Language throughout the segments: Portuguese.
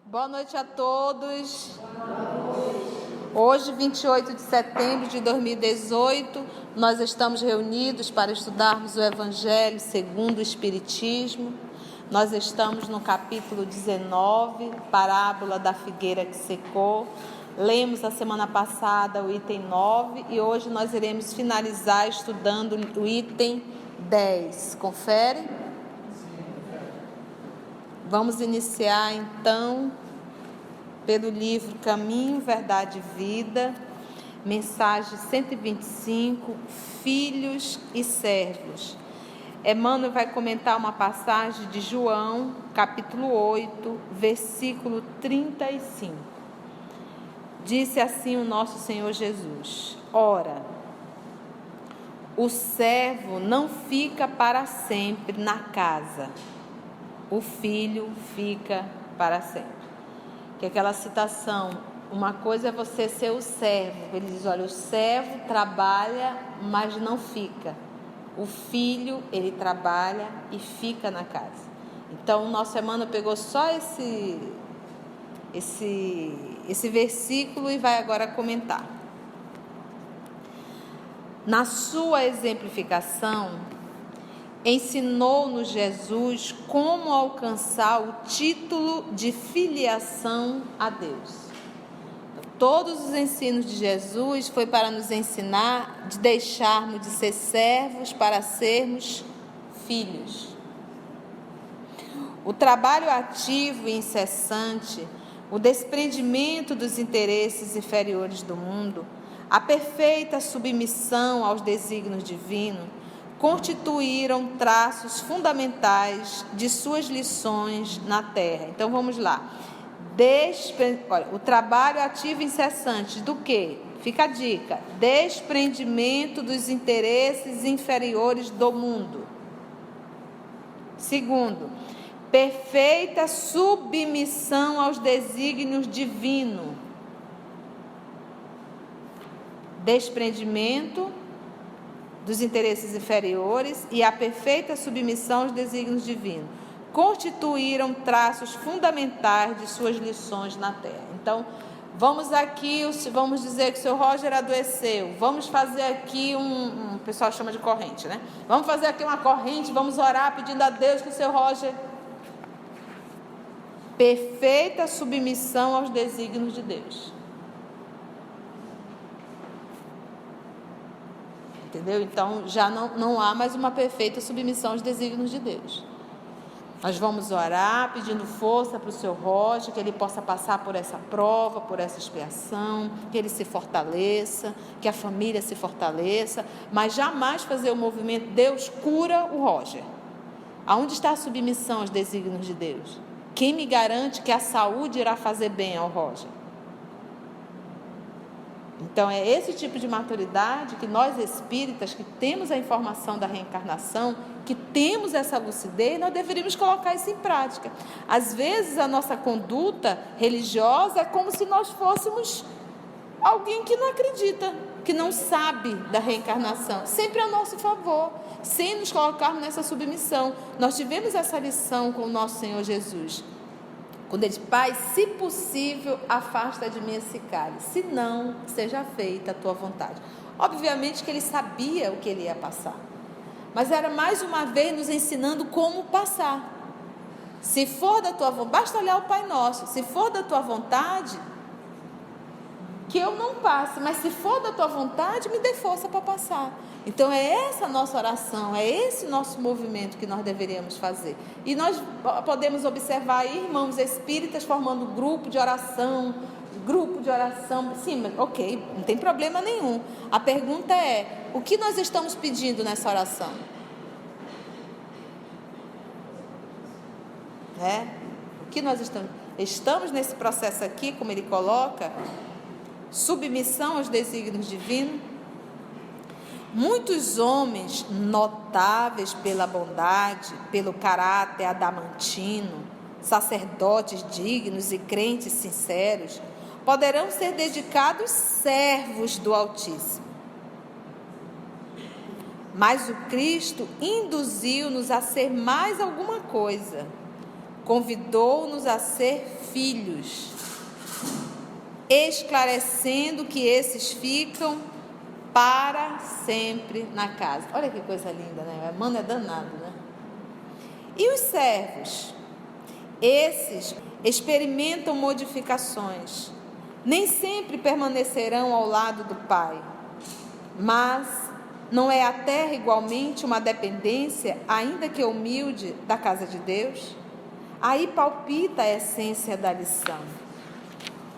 Boa noite a todos. Hoje, 28 de setembro de 2018, nós estamos reunidos para estudarmos o Evangelho segundo o Espiritismo. Nós estamos no capítulo 19, parábola da figueira que secou. Lemos a semana passada o item 9 e hoje nós iremos finalizar estudando o item 10. Confere? Vamos iniciar então pelo livro Caminho, Verdade e Vida, mensagem 125, Filhos e Servos. Emmanuel vai comentar uma passagem de João, capítulo 8, versículo 35. Disse assim o nosso Senhor Jesus: Ora, o servo não fica para sempre na casa, o filho fica para sempre. Que aquela citação, uma coisa é você ser o servo. Ele diz, olha, o servo trabalha, mas não fica. O filho, ele trabalha e fica na casa. Então, o nosso Emmanuel pegou só esse versículo e vai agora comentar. Na sua exemplificação, ensinou-nos Jesus como alcançar o título de filiação a Deus. Todos os ensinos de Jesus foi para nos ensinar de deixarmos de ser servos para sermos filhos. O trabalho ativo e incessante, o desprendimento dos interesses inferiores do mundo, a perfeita submissão aos desígnios divinos, constituíram traços fundamentais de suas lições na Terra. Então, vamos lá. Olha, o trabalho ativo e incessante do quê? Fica a dica. Desprendimento dos interesses inferiores do mundo. Segundo, perfeita submissão aos desígnios divinos. Desprendimento dos interesses inferiores e a perfeita submissão aos desígnios divinos constituíram traços fundamentais de suas lições na Terra. Então, vamos dizer que o seu Roger adoeceu, vamos fazer aqui o pessoal chama de corrente, né? Vamos fazer aqui uma corrente, vamos orar pedindo a Deus que o seu Roger... Perfeita submissão aos desígnios de Deus. Entendeu? Então, já não há mais uma perfeita submissão aos desígnios de Deus. Nós vamos orar pedindo força para o seu Roger, que ele possa passar por essa prova, por essa expiação, que ele se fortaleça, que a família se fortaleça, mas jamais fazer o movimento Deus cura o Roger. Aonde está a submissão aos desígnios de Deus? Quem me garante que a saúde irá fazer bem ao Roger? Então, é esse tipo de maturidade que nós espíritas, que temos a informação da reencarnação, que temos essa lucidez, nós deveríamos colocar isso em prática. Às vezes, a nossa conduta religiosa é como se nós fôssemos alguém que não acredita, que não sabe da reencarnação, sempre a nosso favor, sem nos colocarmos nessa submissão. Nós tivemos essa lição com o nosso Senhor Jesus. Quando ele diz, Pai, se possível, afasta de mim esse cálice, se não, seja feita a tua vontade. Obviamente que ele sabia o que ele ia passar, mas era mais uma vez nos ensinando como passar. Se for da tua vontade, basta olhar o Pai Nosso, se for da tua vontade, que eu não passe, mas se for da tua vontade, me dê força para passar. Então é essa a nossa oração, é esse nosso movimento que nós deveríamos fazer. E nós podemos observar aí irmãos espíritas formando grupo de oração, sim, mas ok, não tem problema nenhum. A pergunta é, o que nós estamos pedindo nessa oração? O que nós estamos nesse processo aqui, como ele coloca, submissão aos desígnios divinos. Muitos homens notáveis pela bondade, pelo caráter adamantino, sacerdotes dignos e crentes sinceros, poderão ser dedicados servos do Altíssimo. Mas o Cristo induziu-nos a ser mais alguma coisa. Convidou-nos a ser filhos, esclarecendo que esses ficam para sempre na casa. Olha que coisa linda, né? Mano, é danado, né? E os servos? Esses experimentam modificações. Nem sempre permanecerão ao lado do Pai. Mas não é a terra igualmente uma dependência, ainda que humilde, da casa de Deus? Aí palpita a essência da lição.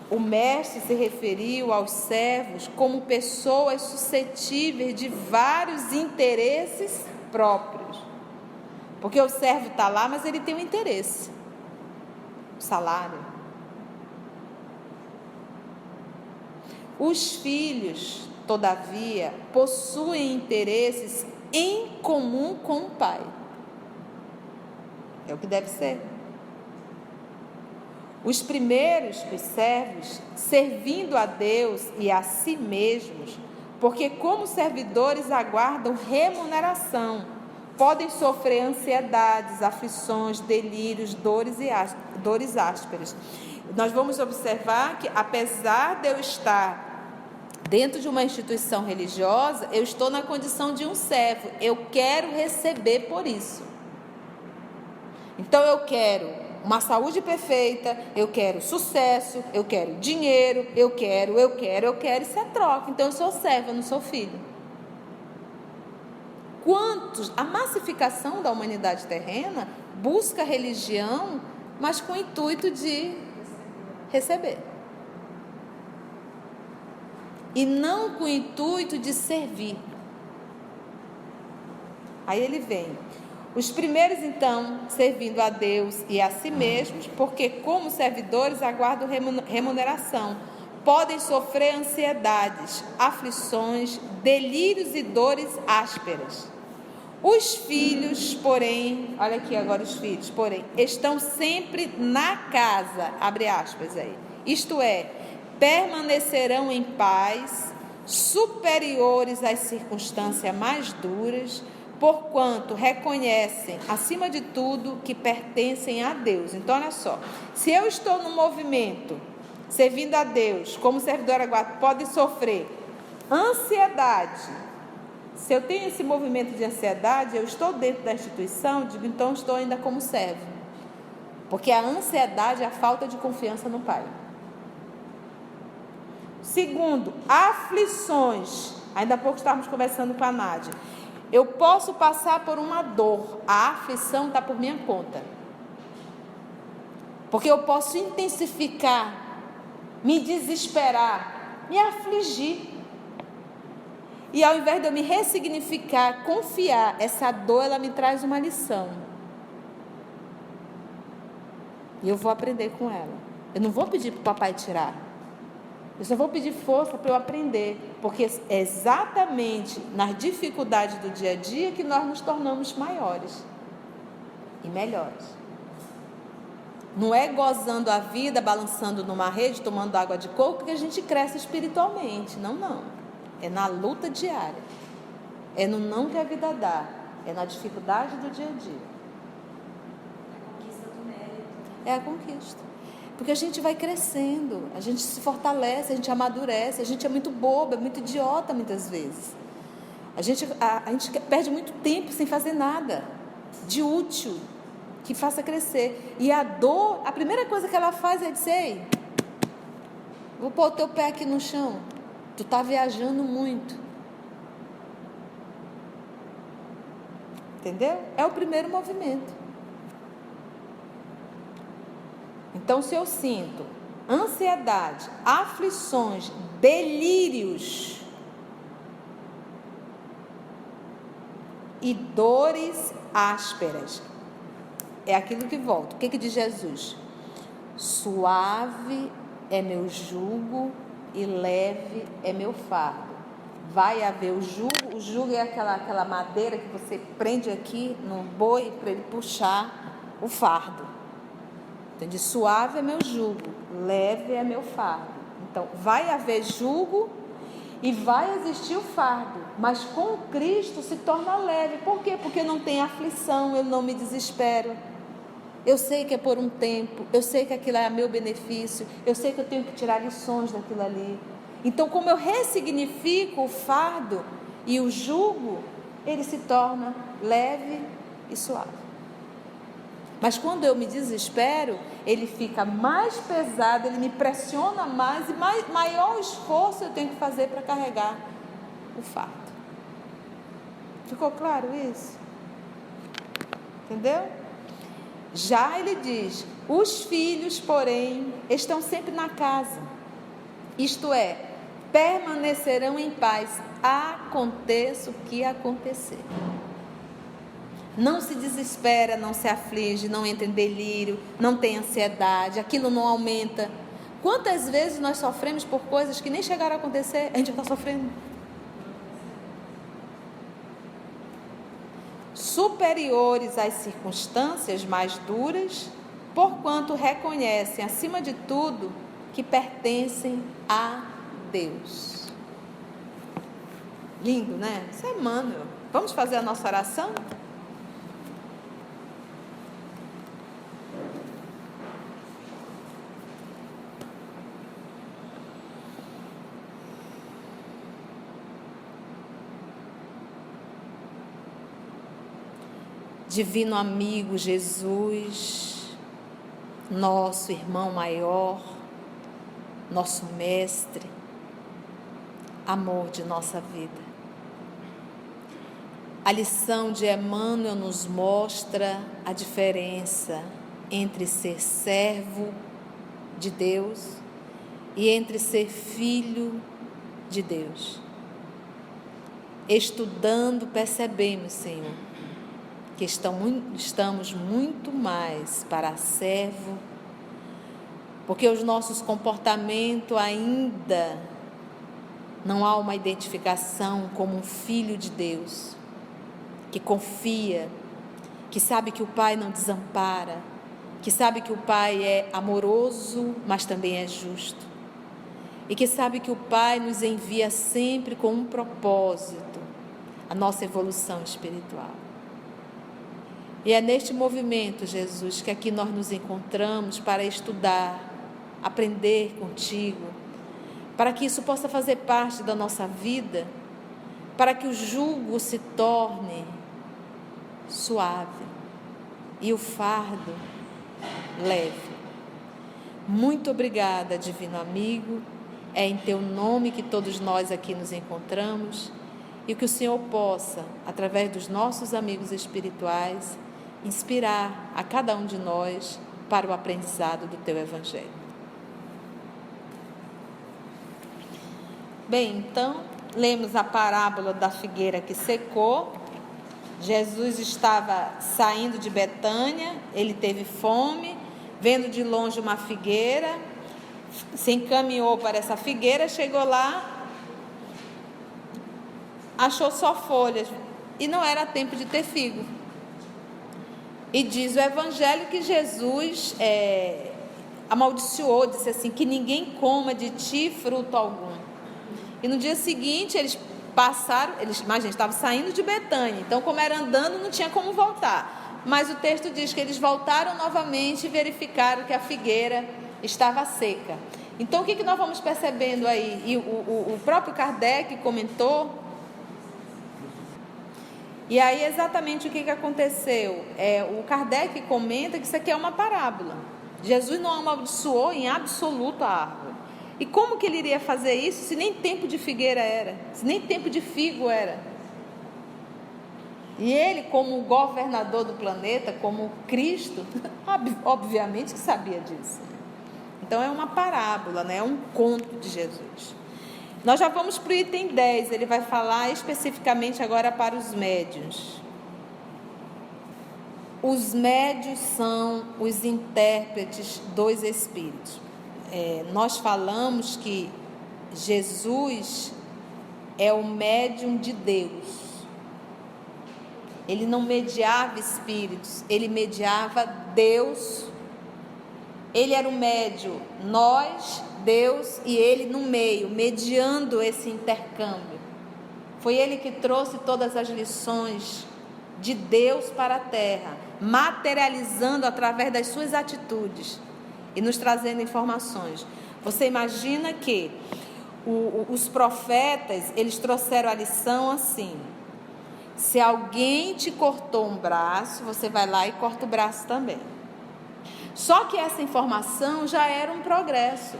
O mestre se referiu aos servos como pessoas suscetíveis de vários interesses próprios. Porque o servo está lá, mas ele tem um interesse. O salário. Os filhos, todavia, possuem interesses em comum com o pai. É o que deve ser. Os primeiros, os servos, servindo a Deus e a si mesmos, porque como servidores aguardam remuneração, podem sofrer ansiedades, aflições, delírios, dores ásperas. Nós vamos observar que, apesar de eu estar dentro de uma instituição religiosa, eu estou na condição de um servo. Eu quero receber por isso. Então eu quero uma saúde perfeita, eu quero sucesso, eu quero dinheiro, eu quero, isso é troca. Então eu sou servo, eu não sou filho. A massificação da humanidade terrena busca religião, mas com o intuito de receber. E não com o intuito de servir. Aí ele vem. Os primeiros, então, servindo a Deus e a si mesmos, porque como servidores aguardam remuneração, podem sofrer ansiedades, aflições, delírios e dores ásperas. Os filhos, porém, olha aqui agora os filhos, porém, estão sempre na casa, abre aspas aí, isto é, permanecerão em paz, superiores às circunstâncias mais duras, porquanto reconhecem, acima de tudo, que pertencem a Deus. Então, olha só, se eu estou no movimento, servindo a Deus, como servidor aguardo, pode sofrer ansiedade. Se eu tenho esse movimento de ansiedade, eu estou dentro da instituição, digo, então estou ainda como servo. Porque a ansiedade é a falta de confiança no Pai. Segundo, aflições. Ainda há pouco estávamos conversando com a Nádia. Eu posso passar por uma dor, a aflição está por minha conta. Porque eu posso intensificar, me desesperar, me afligir. E ao invés de eu me ressignificar, confiar, essa dor, ela me traz uma lição. E eu vou aprender com ela. Eu não vou pedir para o papai tirar. Eu só vou pedir força para eu aprender, porque é exatamente nas dificuldades do dia a dia que nós nos tornamos maiores e melhores. Não é gozando a vida, balançando numa rede, tomando água de coco que a gente cresce espiritualmente. Não, não. É na luta diária. É no não que a vida dá. É na dificuldade do dia a dia. A conquista do mérito. É a conquista. Porque a gente vai crescendo, a gente se fortalece, a gente amadurece, a gente é muito boba, é muito idiota muitas vezes. A gente perde muito tempo sem fazer nada de útil, que faça crescer. E a dor, a primeira coisa que ela faz é dizer, ei, vou pôr o teu pé aqui no chão, tu está viajando muito. Entendeu? É o primeiro movimento. Então, se eu sinto ansiedade, aflições, delírios e dores ásperas, é aquilo que volta. O que diz Jesus? Suave é meu jugo e leve é meu fardo. Vai haver o jugo é aquela madeira que você prende aqui no boi para ele puxar o fardo. Entendi? Suave é meu jugo, leve é meu fardo. Então, vai haver jugo e vai existir o fardo, mas com Cristo se torna leve. Por quê? Porque não tem aflição, eu não me desespero. Eu sei que é por um tempo, eu sei que aquilo é a meu benefício, eu sei que eu tenho que tirar lições daquilo ali. Então, como eu ressignifico o fardo e o jugo, ele se torna leve e suave. Mas quando eu me desespero, ele fica mais pesado, ele me pressiona mais e maior esforço eu tenho que fazer para carregar o fardo. Ficou claro isso? Entendeu? Já ele diz: os filhos, porém, estão sempre na casa, isto é, permanecerão em paz, aconteça o que acontecer. Não se desespera, não se aflige, não entra em delírio, não tem ansiedade, aquilo não aumenta. Quantas vezes nós sofremos por coisas que nem chegaram a acontecer, a gente já está sofrendo? Superiores às circunstâncias mais duras, porquanto reconhecem, acima de tudo, que pertencem a Deus. Lindo, né? Isso é Emmanuel. Vamos fazer a nossa oração? Divino amigo Jesus, nosso irmão maior, nosso mestre, amor de nossa vida. A lição de Emmanuel nos mostra a diferença entre ser servo de Deus e entre ser filho de Deus. Estudando, percebemos, Senhor, que estamos muito mais para servo, porque os nossos comportamentos ainda não há uma identificação como um filho de Deus, que confia, que sabe que o Pai não desampara, que sabe que o Pai é amoroso, mas também é justo, e que sabe que o Pai nos envia sempre com um propósito, a nossa evolução espiritual. E é neste movimento, Jesus, que aqui nós nos encontramos para estudar, aprender contigo, para que isso possa fazer parte da nossa vida, para que o jugo se torne suave e o fardo leve. Muito obrigada, divino amigo, é em teu nome que todos nós aqui nos encontramos, e que o Senhor possa, através dos nossos amigos espirituais, inspirar a cada um de nós para o aprendizado do teu Evangelho. Bem, então, lemos a parábola da figueira que secou. Jesus estava saindo de Betânia, ele teve fome, vendo de longe uma figueira, se encaminhou para essa figueira, chegou lá, achou só folhas, e não era tempo de ter figo. E diz o Evangelho que Jesus amaldiçoou, disse assim, que ninguém coma de ti fruto algum. E no dia seguinte eles passaram, imagina, estavam saindo de Betânia, então como era andando não tinha como voltar. Mas o texto diz que eles voltaram novamente e verificaram que a figueira estava seca. Então o que nós vamos percebendo aí? E o próprio Kardec comentou. E aí exatamente o que aconteceu? O Kardec comenta que isso aqui é uma parábola. Jesus não amaldiçoou em absoluto a árvore. E como que ele iria fazer isso se nem tempo de figueira era? Se nem tempo de figo era? E ele, como governador do planeta, como Cristo, obviamente que sabia disso. Então é uma parábola, né? É um conto de Jesus. Nós já vamos para o item 10, ele vai falar especificamente agora para os médiuns. Os médiuns são os intérpretes dos Espíritos. Nós falamos que Jesus é o médium de Deus. Ele não mediava espíritos, ele mediava Deus Ele era o médio, nós, Deus e ele no meio, mediando esse intercâmbio. Foi ele que trouxe todas as lições de Deus para a terra, materializando através das suas atitudes e nos trazendo informações. Você imagina que os profetas, eles trouxeram a lição assim: se alguém te cortou um braço, você vai lá e corta o braço também. Só que essa informação já era um progresso,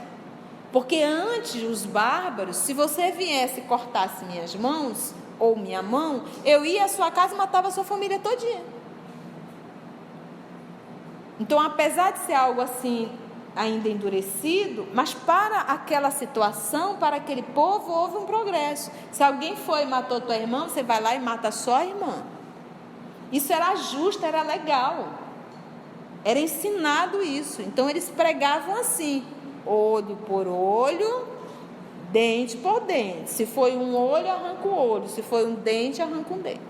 porque antes os bárbaros, se você viesse e cortasse minhas mãos ou minha mão, eu ia à sua casa e matava a sua família todinha. Então, apesar de ser algo assim ainda endurecido, mas para aquela situação, para aquele povo, houve um progresso. Se alguém foi e matou tua irmã, você vai lá e mata só a irmã. Isso era justo, era legal, era ensinado isso. Então eles pregavam assim: olho por olho, dente por dente. Se foi um olho, arranca o olho. Se foi um dente, arranca um dente.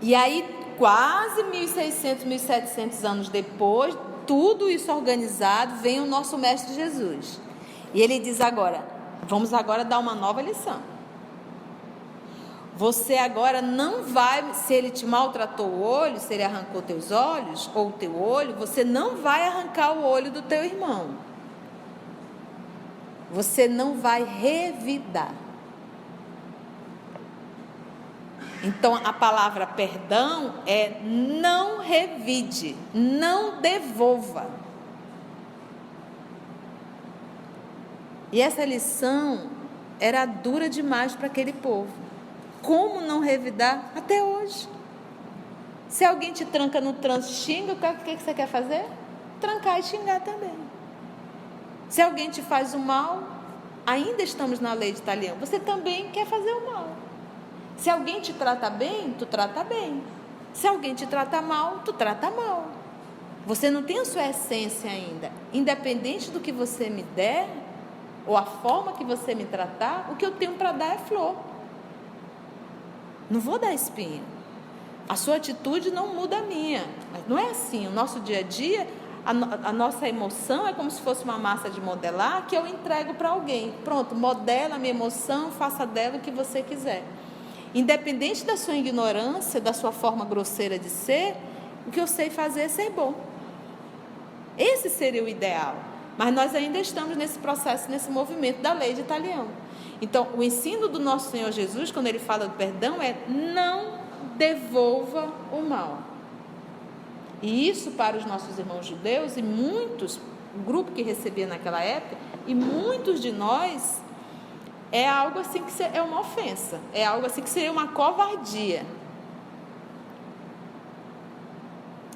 E aí, quase 1.600, 1.700 anos depois, tudo isso organizado, vem o nosso Mestre Jesus. E ele diz agora: vamos agora dar uma nova lição. Você agora não vai, se ele te maltratou o olho, se ele arrancou teus olhos, ou o teu olho, você não vai arrancar o olho do teu irmão. Você não vai revidar. Então, a palavra perdão é não revide, não devolva. E essa lição era dura demais para aquele povo. Como não revidar? Até hoje. Se alguém te tranca no trânsito e xinga, o que você quer fazer? Trancar e xingar também. Se alguém te faz o mal, ainda estamos na lei de Italião, você também quer fazer o mal. Se alguém te trata bem, tu trata bem. Se alguém te trata mal, tu trata mal. Você não tem a sua essência ainda. Independente do que você me der, ou a forma que você me tratar, o que eu tenho para dar é flor. Não vou dar espinho. A sua atitude não muda a minha. Mas não é assim. O nosso dia a dia, a nossa emoção é como se fosse uma massa de modelar que eu entrego para alguém. Pronto, modela a minha emoção, faça dela o que você quiser. Independente da sua ignorância, da sua forma grosseira de ser, o que eu sei fazer é ser bom. Esse seria o ideal. Mas nós ainda estamos nesse processo, nesse movimento da lei de Italião. Então, o ensino do nosso Senhor Jesus, quando ele fala do perdão, é não devolva o mal. E isso para os nossos irmãos judeus e muitos, o grupo que recebia naquela época, e muitos de nós, é algo assim que é uma ofensa, é algo assim que seria uma covardia.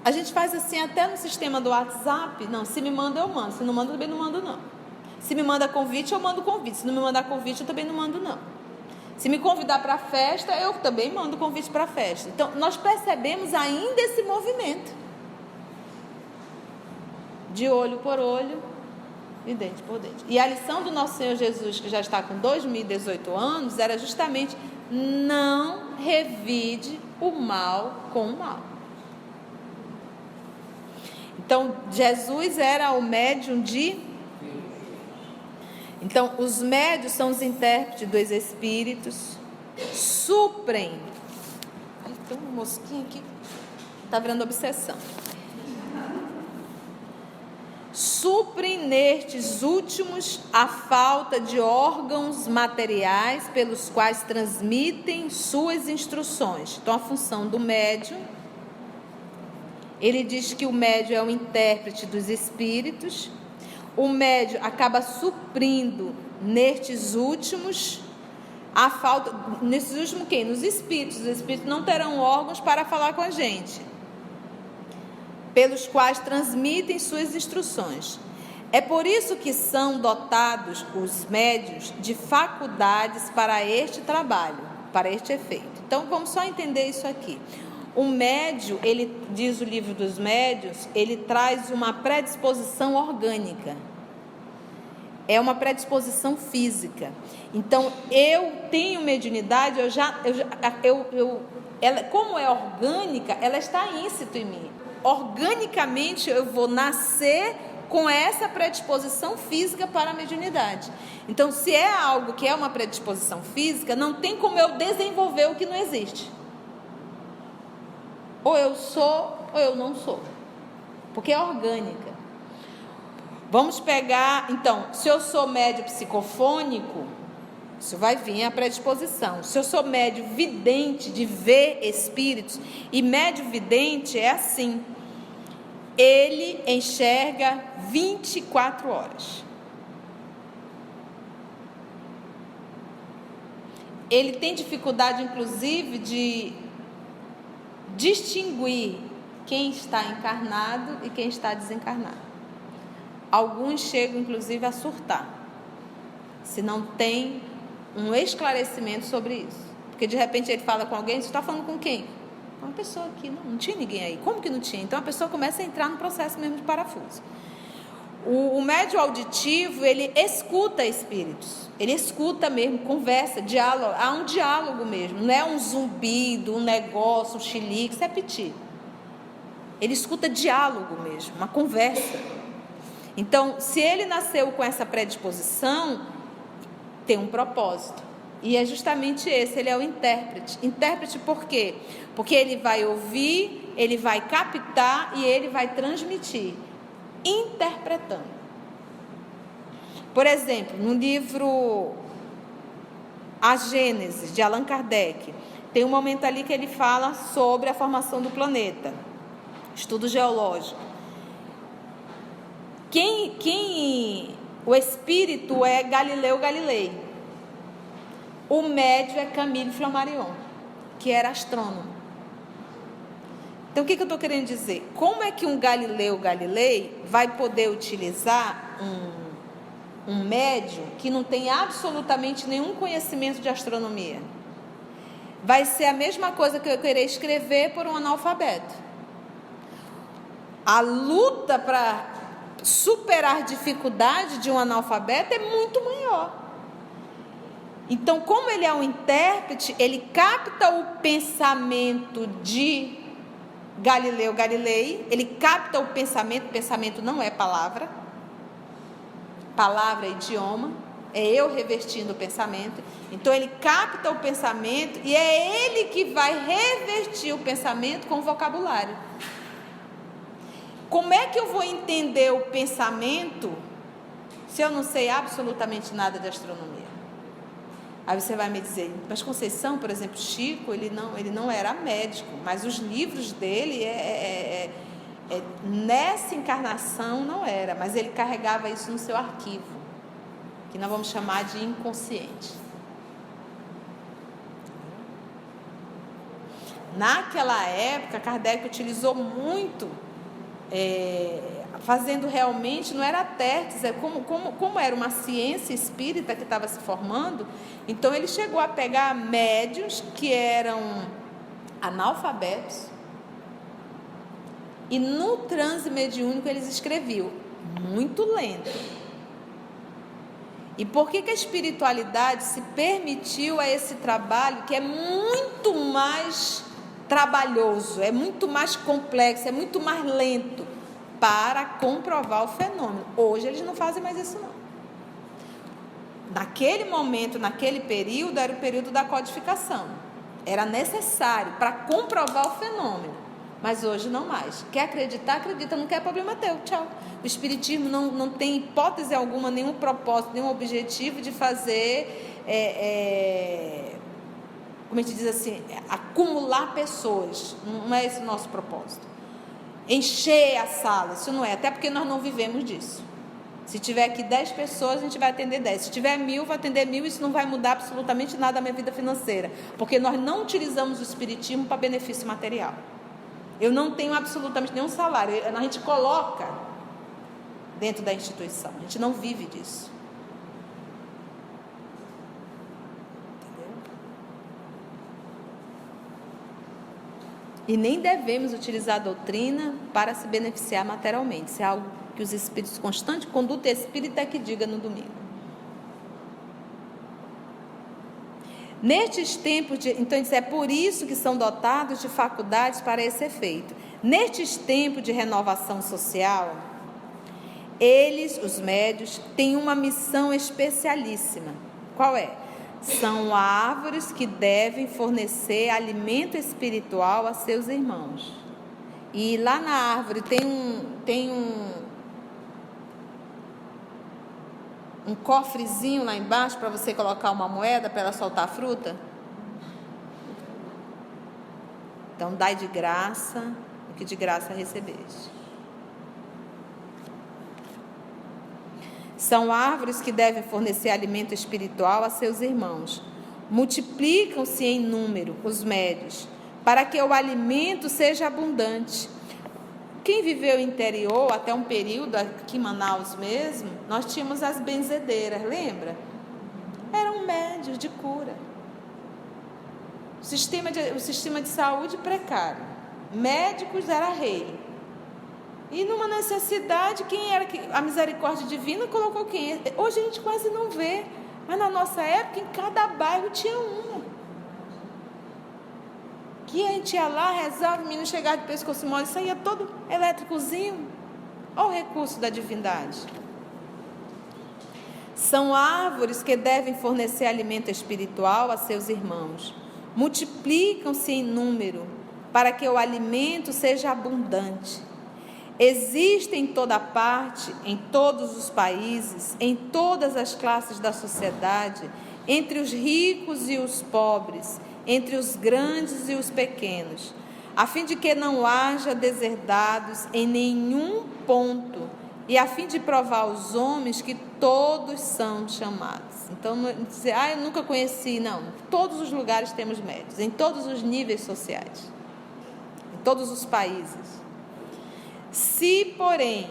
A gente faz assim até no sistema do WhatsApp: não, se me manda eu mando, se não manda eu também não mando não. Se me manda convite eu mando convite, se não me mandar convite eu também não mando não. Se me convidar para a festa, eu também mando convite para a festa. Então nós percebemos ainda esse movimento de olho por olho e dente por dente. E a lição do nosso Senhor Jesus, que já está com 2018 anos, era justamente: não revide o mal com o mal. Então, Jesus era o médium de... Então, os médios são os intérpretes dos espíritos, suprem... Ai, tem um mosquinho aqui, está virando obsessão. Suprem nestes últimos a falta de órgãos materiais pelos quais transmitem suas instruções. Então, a função do médium, ele diz que o médium é o intérprete dos espíritos. O médium acaba suprindo nestes últimos a falta, nesses últimos quem? Nos espíritos. Os espíritos não terão órgãos para falar com a gente, pelos quais transmitem suas instruções. É por isso que são dotados os médiuns de faculdades para este trabalho, para este efeito. Então, vamos só entender isso aqui. O médium, ele diz o livro dos médiuns, ele traz uma predisposição orgânica. É uma predisposição física. Então, eu tenho mediunidade, ela, como é orgânica, ela está íncito em mim. organicamente eu vou nascer com essa predisposição física para a mediunidade. Então, se é algo que é uma predisposição física, não tem como eu desenvolver o que não existe. Ou eu sou, ou eu não sou. Porque é orgânica. Vamos pegar, então, se eu sou médio psicofônico, isso vai vir a predisposição. Se eu sou médio vidente, de ver espíritos, e médio vidente é assim, ele enxerga 24 horas. Ele tem dificuldade, inclusive, de distinguir quem está encarnado e quem está desencarnado. Alguns chegam, inclusive, a surtar, se não tem um esclarecimento sobre isso. Porque, de repente, ele fala com alguém, você está falando com quem? Uma pessoa aqui, não tinha ninguém aí. Como que não tinha? Então, a pessoa começa a entrar no processo mesmo de parafuso. O médium auditivo, ele escuta espíritos. Ele escuta mesmo, conversa, diálogo. Há um diálogo mesmo. Não é um zumbido, um negócio, um chilique, isso é piti. Ele escuta diálogo mesmo, uma conversa. Então, se ele nasceu com essa predisposição, tem um propósito. E é justamente esse, ele é o intérprete. Intérprete por quê? Porque ele vai ouvir, ele vai captar e ele vai transmitir, interpretando. Por exemplo, no livro A Gênese, de Allan Kardec, tem um momento ali que ele fala sobre a formação do planeta, estudo geológico. O espírito é Galileu Galilei. O médium é Camille Flammarion, que era astrônomo. Então, o que eu estou querendo dizer? Como é que um Galileu Galilei vai poder utilizar um médium que não tem absolutamente nenhum conhecimento de astronomia? Vai ser a mesma coisa que eu querer escrever por um analfabeto. A luta para superar a dificuldade de um analfabeto é muito maior. Então, como ele é um intérprete, ele capta o pensamento de Galileu Galilei, ele capta o pensamento não é palavra, palavra é idioma, é eu revestindo o pensamento. Então, ele capta o pensamento e é ele que vai revestir o pensamento com vocabulário. Como é que eu vou entender o pensamento se eu não sei absolutamente nada de astronomia? Aí você vai me dizer, mas Conceição, por exemplo, Chico, ele não era médico, mas os livros dele, nessa encarnação não era, mas ele carregava isso no seu arquivo, que nós vamos chamar de inconsciente. Naquela época, Kardec utilizou muito, fazendo realmente, não era testes, como era uma ciência espírita que estava se formando, então ele chegou a pegar médiuns que eram analfabetos, e no transe mediúnico eles escreviam muito lento. E por que a espiritualidade se permitiu a esse trabalho que é muito mais trabalhoso, é muito mais complexo, é muito mais lento, para comprovar o fenômeno? Hoje eles não fazem mais isso não. Naquele momento, naquele período, era o período da codificação. Era necessário para comprovar o fenômeno. Mas hoje não mais. Quer acreditar, acredita. Não quer, problema teu, tchau. O espiritismo não tem hipótese alguma, nenhum propósito, nenhum objetivo de fazer, como a gente diz assim, acumular pessoas. Não é esse o nosso propósito. Encher a sala, isso não é. Até porque nós não vivemos disso. Se tiver aqui 10 pessoas, a gente vai atender 10. Se tiver 1000, vai atender 1000. Isso não vai mudar absolutamente nada da minha vida financeira. Porque nós não utilizamos o espiritismo para benefício material. Eu não tenho absolutamente nenhum salário. A gente coloca dentro da instituição. A gente não vive disso. Entendeu? E nem devemos utilizar a doutrina para se beneficiar materialmente. Isso é algo que os espíritos constantes, conduta espírita é que diga no domingo. Nestes tempos, então é por isso que são dotados de faculdades para esse efeito. Nestes tempos de renovação social, eles, os médios, têm uma missão especialíssima. Qual é? São árvores que devem fornecer alimento espiritual a seus irmãos. E lá na árvore tem um cofrezinho lá embaixo para você colocar uma moeda para ela soltar a fruta. Então, dai de graça o que de graça recebeste. São árvores que devem fornecer alimento espiritual a seus irmãos. Multiplicam-se em número os médios, para que o alimento seja abundante. Quem viveu no interior, até um período, aqui em Manaus mesmo, nós tínhamos as benzedeiras, lembra? Eram médios de cura. O sistema de saúde precário. Médicos era rei. E numa necessidade, quem era que a misericórdia divina colocou quem? Hoje a gente quase não vê, mas na nossa época, em cada bairro tinha um. Que a gente ia lá, rezava, o menino chegava de pescoço mole, saía todo elétricozinho. Olha o recurso da divindade. São árvores que devem fornecer alimento espiritual a seus irmãos. Multiplicam-se em número, para que o alimento seja abundante. Existem em toda parte, em todos os países, em todas as classes da sociedade, entre os ricos e os pobres, entre os grandes e os pequenos, a fim de que não haja deserdados em nenhum ponto, e a fim de provar aos homens que todos são chamados. Então, não dizer, eu nunca conheci, não. Em todos os lugares temos médios, em todos os níveis sociais, em todos os países. Se, porém,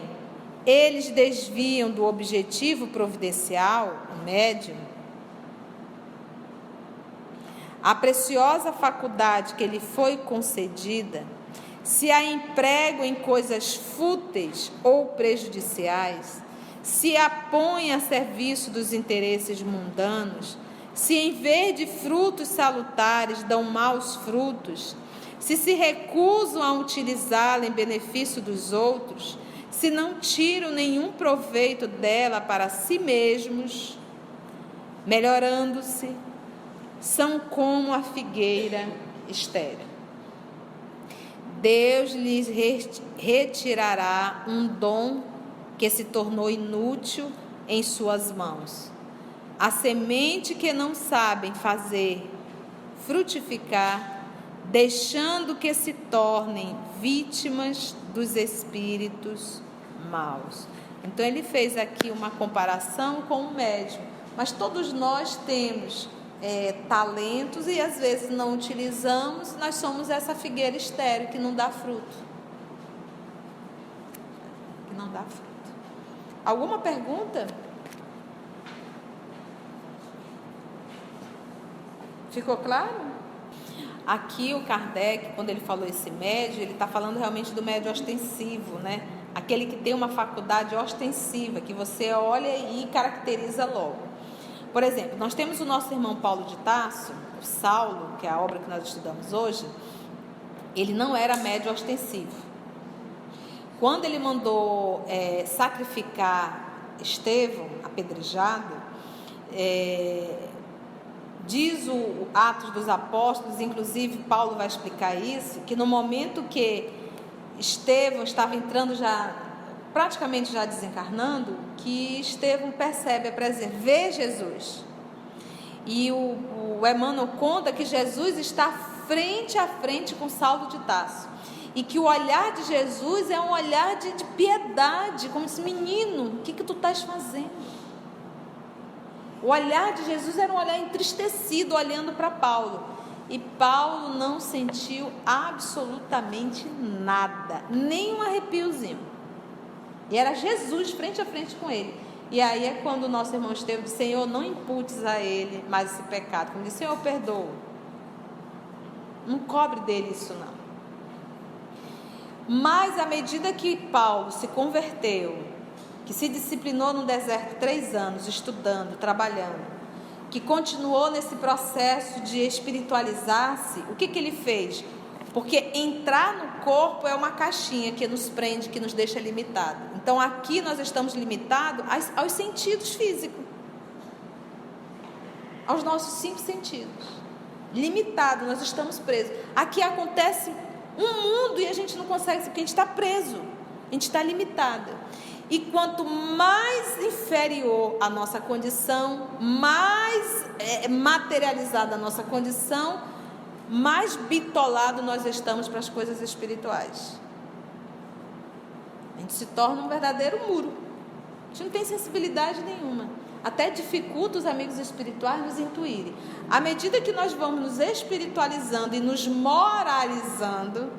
eles desviam do objetivo providencial, o médium, a preciosa faculdade que lhe foi concedida, se a empregam em coisas fúteis ou prejudiciais, se a põem a serviço dos interesses mundanos, se em vez de frutos salutares dão maus frutos, se recusam a utilizá-la em benefício dos outros, se não tiram nenhum proveito dela para si mesmos, melhorando-se, são como a figueira estéril. Deus lhes retirará um dom que se tornou inútil em suas mãos. A semente que não sabem fazer frutificar, deixando que se tornem vítimas dos espíritos maus. Então ele fez aqui uma comparação com o médium, mas todos nós temos talentos e às vezes não utilizamos. Nós somos essa figueira estéril que não dá fruto. Que não dá fruto. Alguma pergunta? Ficou claro? Aqui o Kardec, quando ele falou esse médio, ele está falando realmente do médio ostensivo, né? Aquele que tem uma faculdade ostensiva, que você olha e caracteriza logo. Por exemplo, nós temos o nosso irmão Paulo de Tarso, o Saulo, que é a obra que nós estudamos hoje. Ele não era médio ostensivo. Quando ele mandou sacrificar Estevão, apedrejado, diz o Atos dos Apóstolos, inclusive Paulo vai explicar isso, que no momento que Estevão estava entrando praticamente já desencarnando, que Estevão percebe a presença, vê Jesus. E o Emmanuel conta que Jesus está frente a frente com Saulo de Tarso. E que o olhar de Jesus é um olhar de piedade, como esse menino, o que tu estás fazendo? O olhar de Jesus era um olhar entristecido, olhando para Paulo. E Paulo não sentiu absolutamente nada, nem um arrepiozinho. E era Jesus frente a frente com ele. E aí é quando o nosso irmão Estevão disse: Senhor, não imputes a ele mais esse pecado. Como disse: Senhor, perdoa. Não cobre dele isso não. Mas à medida que Paulo se converteu, que se disciplinou no deserto 3 anos, estudando, trabalhando, que continuou nesse processo de espiritualizar-se, o que ele fez? Porque entrar no corpo é uma caixinha que nos prende, que nos deixa limitado. Então aqui nós estamos limitados aos sentidos físicos, aos nossos 5 sentidos. Limitado, nós estamos presos. Aqui acontece um mundo e a gente não consegue, porque a gente está preso, a gente está limitado. E quanto mais inferior a nossa condição, mais materializada a nossa condição, mais bitolado nós estamos para as coisas espirituais. A gente se torna um verdadeiro muro. A gente não tem sensibilidade nenhuma. Até dificulta os amigos espirituais nos intuírem. À medida que nós vamos nos espiritualizando e nos moralizando,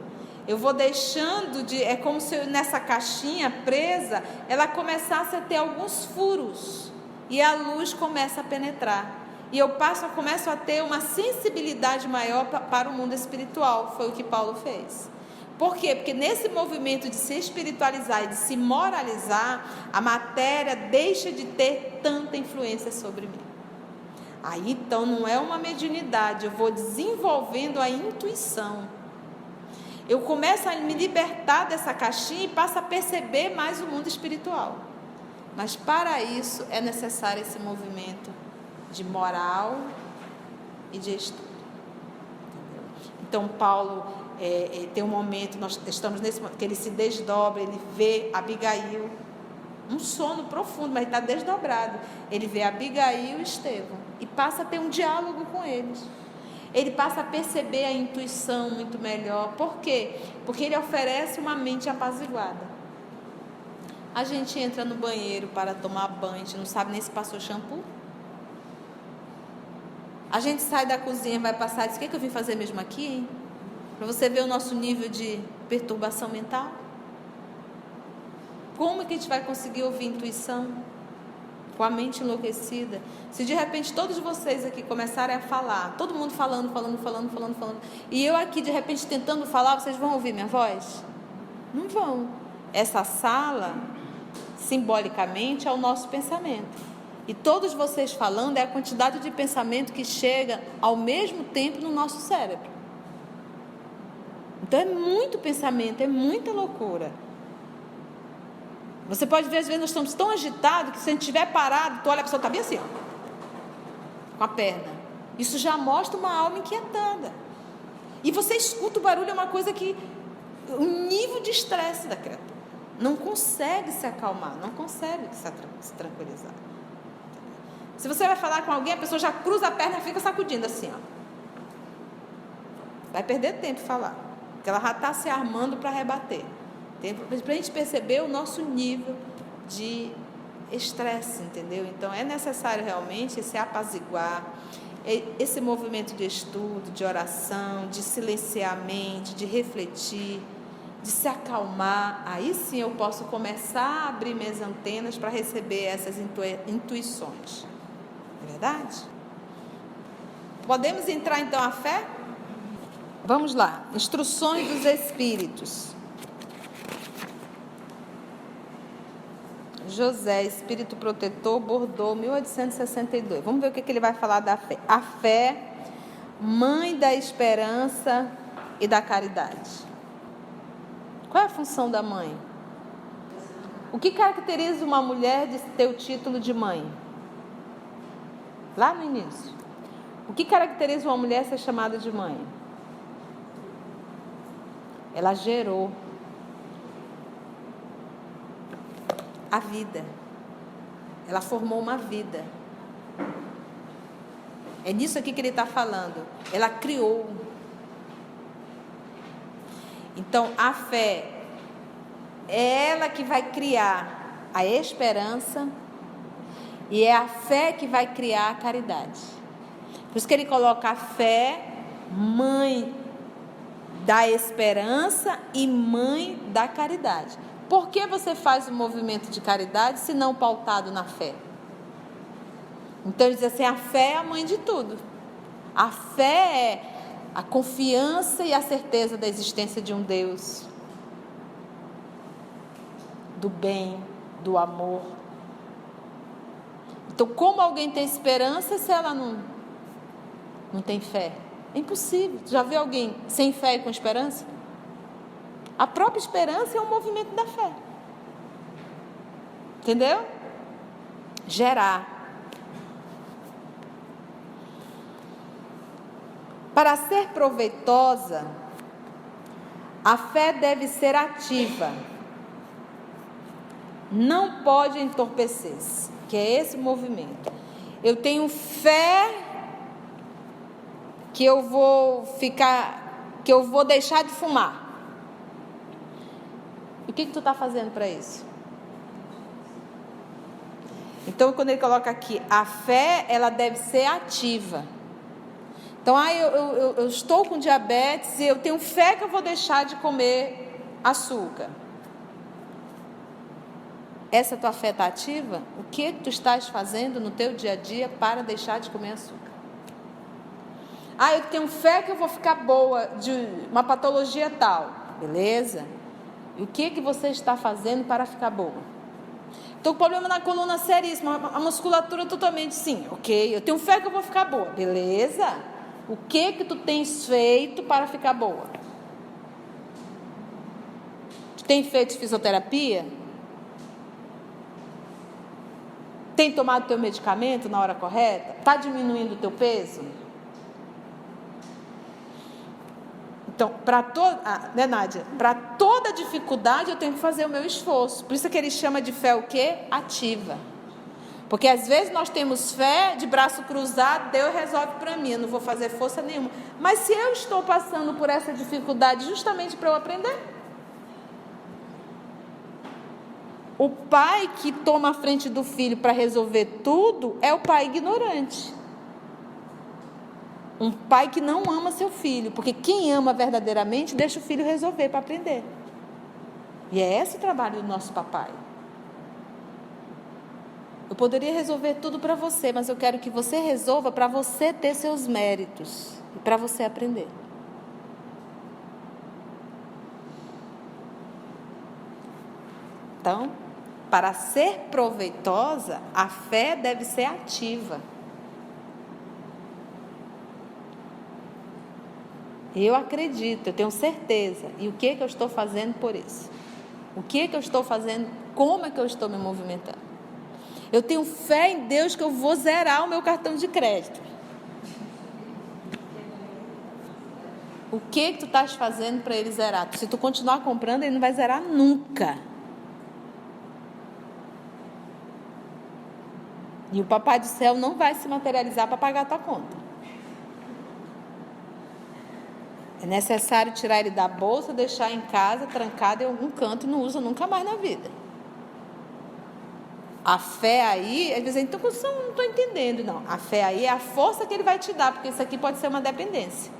eu vou deixando de... É como se eu, nessa caixinha presa, ela começasse a ter alguns furos. E a luz começa a penetrar. E eu começo a ter uma sensibilidade maior para o mundo espiritual. Foi o que Paulo fez. Por quê? Porque nesse movimento de se espiritualizar e de se moralizar, a matéria deixa de ter tanta influência sobre mim. Aí então não é uma mediunidade, eu vou desenvolvendo a intuição. Eu começo a me libertar dessa caixinha e passo a perceber mais o mundo espiritual. Mas para isso é necessário esse movimento de moral e de estudo. Então Paulo tem um momento, nós estamos nesse momento, que ele se desdobra, ele vê Abigail, um sono profundo, mas está desdobrado. Ele vê Abigail e Estevão e passa a ter um diálogo com eles. Ele passa a perceber a intuição muito melhor. Por quê? Porque ele oferece uma mente apaziguada. A gente entra no banheiro para tomar banho, a gente não sabe nem se passou shampoo. A gente sai da cozinha, vai passar e diz: o que eu vim fazer mesmo aqui, hein? Para você ver o nosso nível de perturbação mental. Como é que a gente vai conseguir ouvir intuição? Com a mente enlouquecida. Se de repente todos vocês aqui começarem a falar, todo mundo falando, e eu aqui de repente tentando falar, vocês vão ouvir minha voz? Não vão. Essa sala, simbolicamente, é o nosso pensamento. E todos vocês falando é a quantidade de pensamento que chega ao mesmo tempo no nosso cérebro. Então é muito pensamento, é muita loucura. Você pode ver, às vezes nós estamos tão agitados que se a gente estiver parado, tu olha, a pessoa está bem assim, ó, com a perna. Isso já mostra uma alma inquietada. E você escuta o barulho, é uma coisa que... O nível de estresse da criatura. Não consegue se acalmar, não consegue se tranquilizar. Se você vai falar com alguém, a pessoa já cruza a perna e fica sacudindo assim, ó. Vai perder tempo falar. Porque ela já está se armando para rebater. Para a gente perceber o nosso nível de estresse, entendeu? Então é necessário realmente se apaziguar, esse movimento de estudo, de oração, de silenciar a mente, de refletir, de se acalmar. Aí sim eu posso começar a abrir minhas antenas para receber essas intuições. É verdade? Podemos entrar então à fé? Vamos lá. Instruções dos Espíritos. José, Espírito Protetor, Bordeaux, 1862. Vamos ver o que ele vai falar da fé. A fé, mãe da esperança e da caridade. Qual é a função da mãe? O que caracteriza uma mulher de ter o título de mãe? Lá no início. O que caracteriza uma mulher ser chamada de mãe? Ela gerou a vida. Ela formou uma vida. É nisso aqui que ele está falando. Ela criou. Então, a fé é ela que vai criar a esperança e é a fé que vai criar a caridade. Por isso que ele coloca a fé, mãe da esperança e mãe da caridade. Por que você faz o movimento de caridade se não pautado na fé? Então ele diz assim, a fé é a mãe de tudo. A fé é a confiança e a certeza da existência de um Deus, do bem, do amor. Então, como alguém tem esperança se ela não tem fé? É impossível. Já viu alguém sem fé e com esperança? A própria esperança é um movimento da fé. Entendeu? Gerar. Para ser proveitosa, a fé deve ser ativa. Não pode entorpecer-se, que é esse movimento. Eu tenho fé que eu vou deixar de fumar. E o que tu está fazendo para isso? Então, quando ele coloca aqui, a fé, ela deve ser ativa. Então, eu estou com diabetes e eu tenho fé que eu vou deixar de comer açúcar. Essa tua fé está ativa? O que tu estás fazendo no teu dia a dia para deixar de comer açúcar? Eu tenho fé que eu vou ficar boa de uma patologia tal. Beleza? E o que você está fazendo para ficar boa? Então, o problema na coluna é seríssimo, a musculatura totalmente sim. Ok, eu tenho fé que eu vou ficar boa. Beleza? O que tu tens feito para ficar boa? Tu tem feito fisioterapia? Tem tomado teu medicamento na hora correta? Está diminuindo o teu peso? Então, né, Nádia? Para toda dificuldade eu tenho que fazer o meu esforço. Por isso que ele chama de fé o quê? Ativa. Porque às vezes nós temos fé de braço cruzado, Deus resolve para mim, eu não vou fazer força nenhuma. Mas se eu estou passando por essa dificuldade justamente para eu aprender? O pai que toma a frente do filho para resolver tudo é o pai ignorante. Um pai que não ama seu filho, porque quem ama verdadeiramente deixa o filho resolver para aprender. E é esse o trabalho do nosso papai. Eu poderia resolver tudo para você, mas eu quero que você resolva para você ter seus méritos e para você aprender. Então, para ser proveitosa, a fé deve ser ativa. Eu acredito, eu tenho certeza. E o que eu estou fazendo por isso? O que eu estou fazendo? Como é que eu estou me movimentando? Eu tenho fé em Deus que eu vou zerar o meu cartão de crédito. O que tu estás fazendo para ele zerar? Se tu continuar comprando, ele não vai zerar nunca. E o Papai do Céu não vai se materializar para pagar a tua conta. É necessário tirar ele da bolsa, deixar em casa, trancado em algum canto e não usa nunca mais na vida. A fé aí, às vezes, então eu não estou entendendo, não. A fé aí é a força que ele vai te dar, porque isso aqui pode ser uma dependência.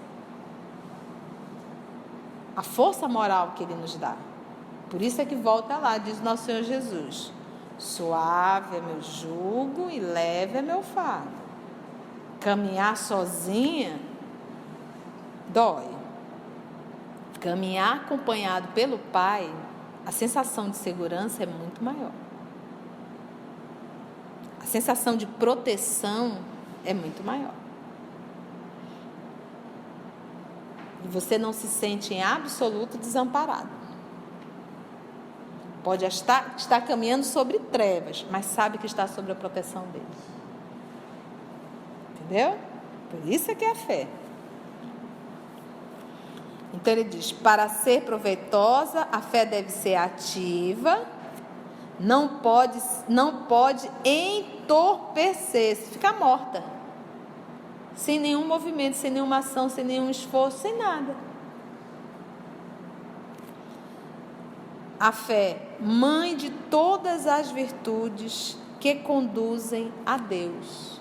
A força moral que ele nos dá. Por isso é que volta lá, diz nosso Senhor Jesus: suave é meu jugo e leve é meu fardo. Caminhar sozinha dói. Caminhar acompanhado pelo Pai, a sensação de segurança é muito maior. A sensação de proteção é muito maior. E você não se sente em absoluto desamparado. Pode estar caminhando sobre trevas, mas sabe que está sob a proteção dele. Entendeu? Por isso é que é a fé. Então ele diz, para ser proveitosa, a fé deve ser ativa, não pode entorpecer-se, ficar morta, sem nenhum movimento, sem nenhuma ação, sem nenhum esforço, sem nada. A fé, mãe de todas as virtudes que conduzem a Deus.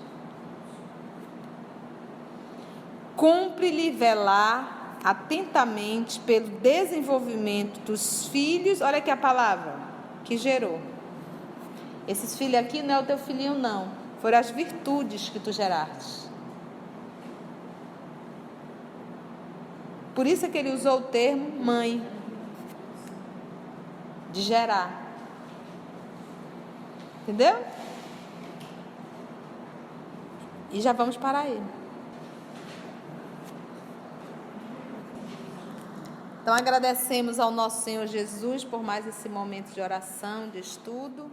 Cumpre-lhe velar atentamente pelo desenvolvimento dos filhos, olha aqui a palavra, que gerou. Esses filhos aqui não é o teu filhinho não, foram as virtudes que tu geraste. Por isso é que ele usou o termo mãe, de gerar. Entendeu? E já vamos parar aí. Então, agradecemos ao nosso Senhor Jesus por mais esse momento de oração, de estudo,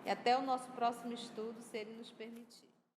e até o nosso próximo estudo, se Ele nos permitir.